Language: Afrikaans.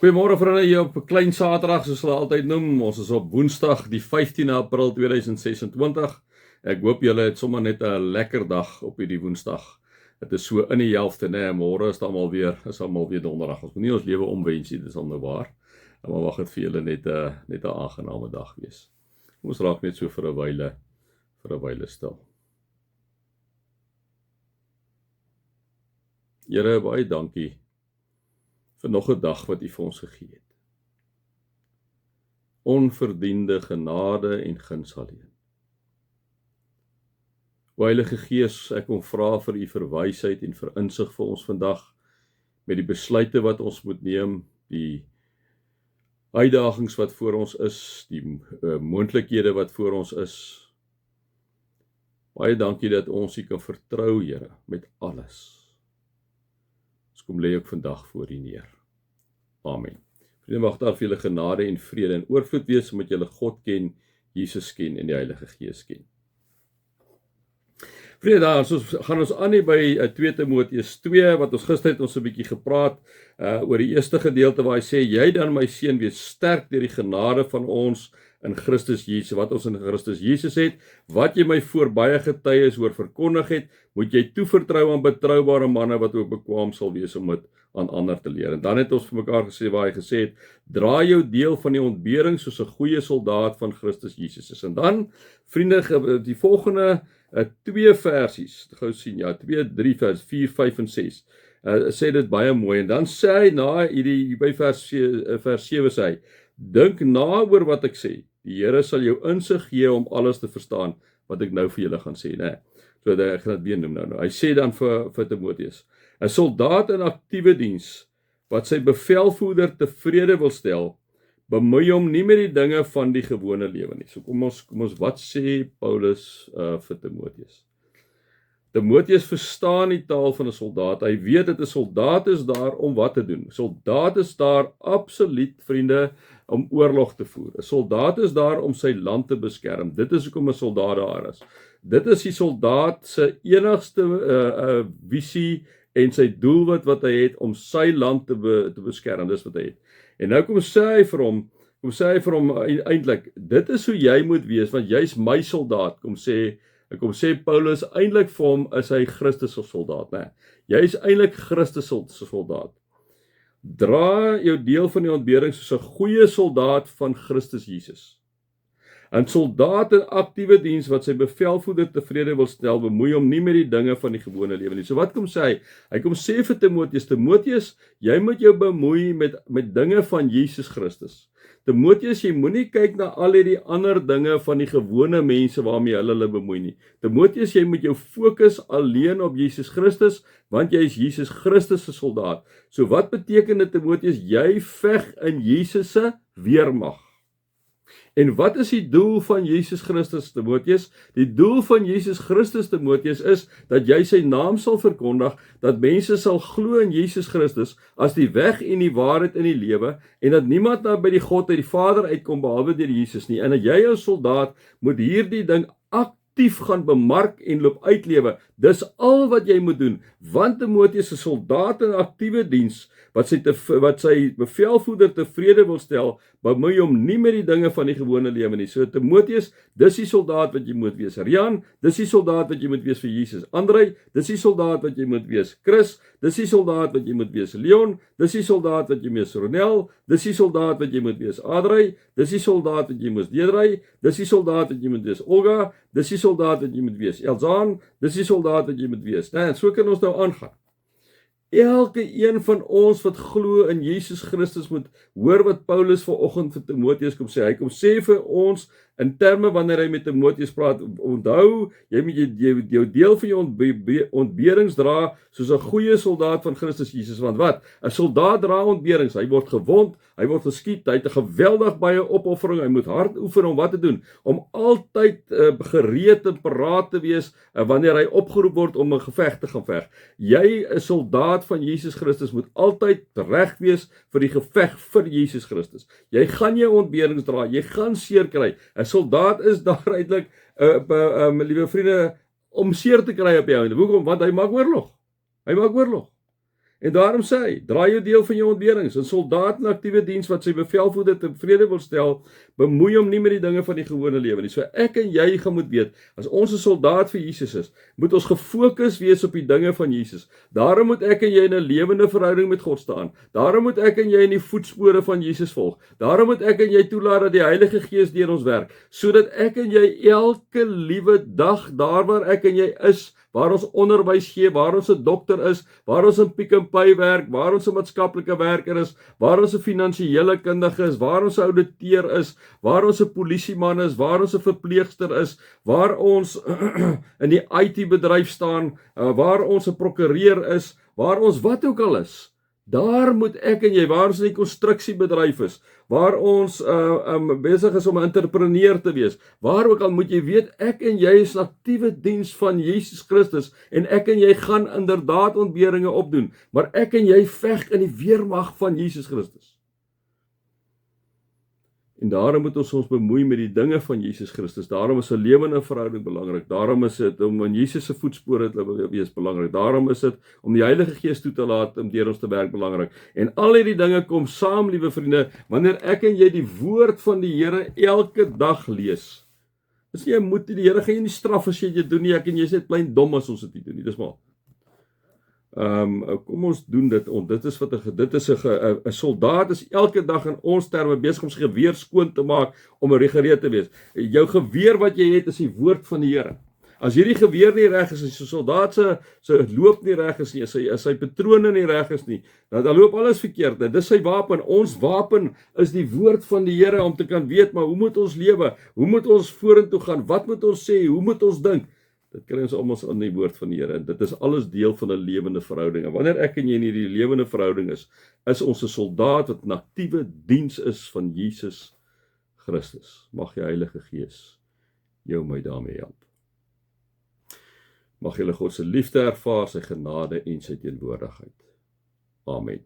Goeiemôre vriende, hier op 'n klein Saterdag soos hulle altyd noem. Ons is op Woensdag die 15de April 2026. Ek hoop julle het sommer net 'n lekker dag op hierdie Woensdag. Dit is so in die helfte, né? Môre is almal weer Donderdag. Ons moet nie ons lewe omwens nie, dis al nou waar. Maar mag dit vir julle net 'n aangename dag wees. Ons raak net so vir 'n wyle stil. Here, baie dankie vir nog 'n dag wat U vir ons gegee het. Onverdiende genade en guns alleen. O Heilige Gees, ek kom vra vir U vir wysheid en vir insig vir ons vandag, met die besluite wat ons moet neem, die uitdagings wat voor ons is, die moontlikhede wat voor ons is. Baie dankie dat ons U kan vertrou, Here, met alles. Ons kom lê ook vandag voor U neer. Amen. Vriende, mag daar vir julle genade en vrede en oorvloed wees, omdat julle God ken, Jesus ken en die Heilige Gees ken. Vriende, daar gaan ons aan hier by 2 Timoteus 2, wat ons gister het ons 'n bietjie gepraat oor die eerste gedeelte waar hy sê, jy dan my seun, wees sterk deur die genade van ons in Christus Jesus, wat ons in Christus Jesus het, wat jy my voor baie getuies oor verkondig het, moet jy toevertrou aan betroubare manne wat ook bekwaam sal wees om dit aan ander te leer. En dan het ons vir mekaar gesê waar hy gesê het, dra jou deel van die ontbering soos 'n goeie soldaat van Christus Jesus is. En dan, vriende, die volgende 2 versies, gou sien, 2, 3 vers 4, 5 en 6, sê dit baie mooi, en dan sê hy, by vers 7 sê hy, dink na oor wat ek sê, die Here sal jou insig gee om alles te verstaan, wat ek nou vir julle gaan sê, né? So ek gaan dit weer noem nou. Hy sê dan vir Timoteus, 'n soldaat in aktiewe diens, wat sy bevelvoerder tevrede wil stel, bemoei hom nie met die dinge van die gewone lewe nie. So kom ons wat sê Paulus vir Timoteus? Timoteus verstaan die taal van 'n soldaat. Hy weet dat 'n soldaat is daar om wat te doen. 'n Soldaat is daar absoluut, vriende, om oorlog te voer. 'n Soldaat is daar om sy land te beskerm. Dit is hoekom 'n soldaat daar is. Dit is die soldaat se enigste visie en sy doelwit wat hy het om sy land te beskerm. Dis wat hy het. En nou kom sê hy vir hom eintlik, dit is hoe jy moet wees, want jy's my soldaat, kom sê Paulus, eintlik vir hom is hy Christus se soldaat, né? Jy's eintlik Christus se soldaat. Dra jou deel van die ontbering soos 'n goeie soldaat van Christus Jesus. 'n Soldaat in aktiewe diens wat sy bevelvoerder tevrede wil stel, bemoei hom nie met die dinge van die gewone lewe nie. So wat kom sê hy? Hy kom sê vir Timoteus, jy moet jou bemoei met dinge van Jesus Christus. Timoteus, jy moenie kyk na al die ander dinge van die gewone mense waarmee hulle bemoei nie. Timoteus, jy moet jou fokus alleen op Jesus Christus, want jy is Jesus Christus se soldaat. So wat beteken dit, Timoteus? Jy veg in Jesus se weermag. En wat is die doel van Jesus Christus, Timoteus? Die doel van Jesus Christus, Timoteus, is dat jy sy naam sal verkondig, dat mense sal glo in Jesus Christus as die weg en die waarheid in die lewe, en dat niemand by die God uit die Vader uitkom behalwe deur Jesus nie. En dat jy as soldaat moet hierdie ding aktief gaan bemark en loop uitlewe. Dis al wat jy moet doen, want Timoteus is 'n soldaat in aktiewe diens, wat sy bevelvoerder tevrede wil stel, bemoei hom nie met die dinge van die gewone lewe nie. So Timoteus, dis die soldaat wat jy moet wees. Rian, dis die soldaat wat jy moet wees vir Jesus. Andrei, dis die soldaat wat jy moet wees. Chris, dis die soldaat wat jy moet wees. Leon, dis die soldaat wat jy moet wees. Ronel, dis die soldaat wat jy moet wees. Adrey, dis die soldaat wat jy moet wees. Deedrey, dis die soldaat wat jy moet wees. Olga, dis die soldaat wat jy moet wees. Elzaan, dis die soldaat wat jy moet wees. En so kan ons nou aangaan. Elke een van ons wat glo in Jesus Christus moet hoor wat Paulus vanoggend vir Timoteus kom sê. Hy kom sê vir ons in terme wanneer hy met Timoteus praat, onthou, jy moet jou deel van jou ontberings dra soos 'n goeie soldaat van Christus Jesus. Want wat? 'n Soldaat dra ontberings. Hy word gewond, hy word geskiet, hy het 'n geweldig baie opoffering, hy moet hard oefen om wat te doen? Om altyd gereed en paraat te wees wanneer hy opgeroep word om 'n geveg te gaan veg. Jy, 'n soldaat van Jesus Christus, moet altyd reg wees vir die geveg vir Jesus Christus. Jy gaan jou ontberings dra, jy gaan seer kry. 'n Soldaat is daar eintlik, liewe vriende, om seer te kry op die einde. Hoekom? Want hy maak oorlog. En daarom sê hy, draai jou deel van jou ontberings. 'n Soldaat in aktiewe diens wat sy bevelvoerder tevrede wil stel, bemoei hom nie met die dinge van die gewone lewe nie. So ek en jy gaan moet weet, as ons 'n soldaat vir Jesus is, moet ons gefokus wees op die dinge van Jesus. Daarom moet ek en jy in 'n lewende verhouding met God staan. Daarom moet ek en jy in die voetspore van Jesus volg. Daarom moet ek en jy toelaat dat die Heilige Gees deur ons werk, sodat ek en jy elke liewe dag daar waar ek en jy is, waar ons onderwys gee, waar ons 'n dokter is, waar ons in Pick n Pay werk, waar ons 'n maatskaplike werker is, waar ons 'n finansiële kundige is, waar ons 'n ouditeur is, waar ons 'n polisieman is, waar ons 'n verpleegster is, waar ons in die IT-bedryf staan, waar ons 'n prokureur is, waar ons wat ook al is. Daar moet ek en jy, waar ons in die konstruksiebedryf is, waar ons besig is om 'n entrepreneur te wees, waar ook al moet jy weet, ek en jy is aktiewe diens van Jesus Christus, en ek en jy gaan inderdaad ontberinge opdoen, maar ek en jy veg in die weermag van Jesus Christus. En daarom moet ons bemoei met die dinge van Jesus Christus. Daarom is 'n lewende verhouding belangrik. Daarom is dit om in Jesus se voetspore te wees belangrik. Daarom is dit om die Heilige Gees toe te laat om deur ons te werk belangrik. En al hierdie dinge kom saam, liewe vriende, wanneer ek en jy die woord van die Here elke dag lees. Dis nie 'n moet die Here gaan jou nie straf as jy dit doen nie. Ek en jy is net plain dom as ons dit nie doen nie. Dis maar. Kom ons doen dit. Dit is wat 'n soldaat is elke dag in ons terme besig om sy geweer skoon te maak om gereed te wees. Jou geweer wat jy het is die woord van die Here. As hierdie geweer nie reg is, as die soldaat se loop nie reg is nie, as sy patrone nie reg is nie, dan loop alles verkeerd. Dis sy wapen. Ons wapen is die woord van die Here om te kan weet, maar hoe moet ons lewe? Hoe moet ons vorentoe gaan? Wat moet ons sê? Hoe moet ons dink? Dit kry ons almal in die woord van die Here. En dit is alles deel van 'n lewende verhouding. En wanneer ek en jy in hierdie lewende verhouding is ons 'n soldaat wat 'n aktiewe diens is van Jesus Christus. Mag die Heilige Gees jou my daarmee help. Mag julle God se liefde ervaar, sy genade en sy teenwoordigheid. Amen.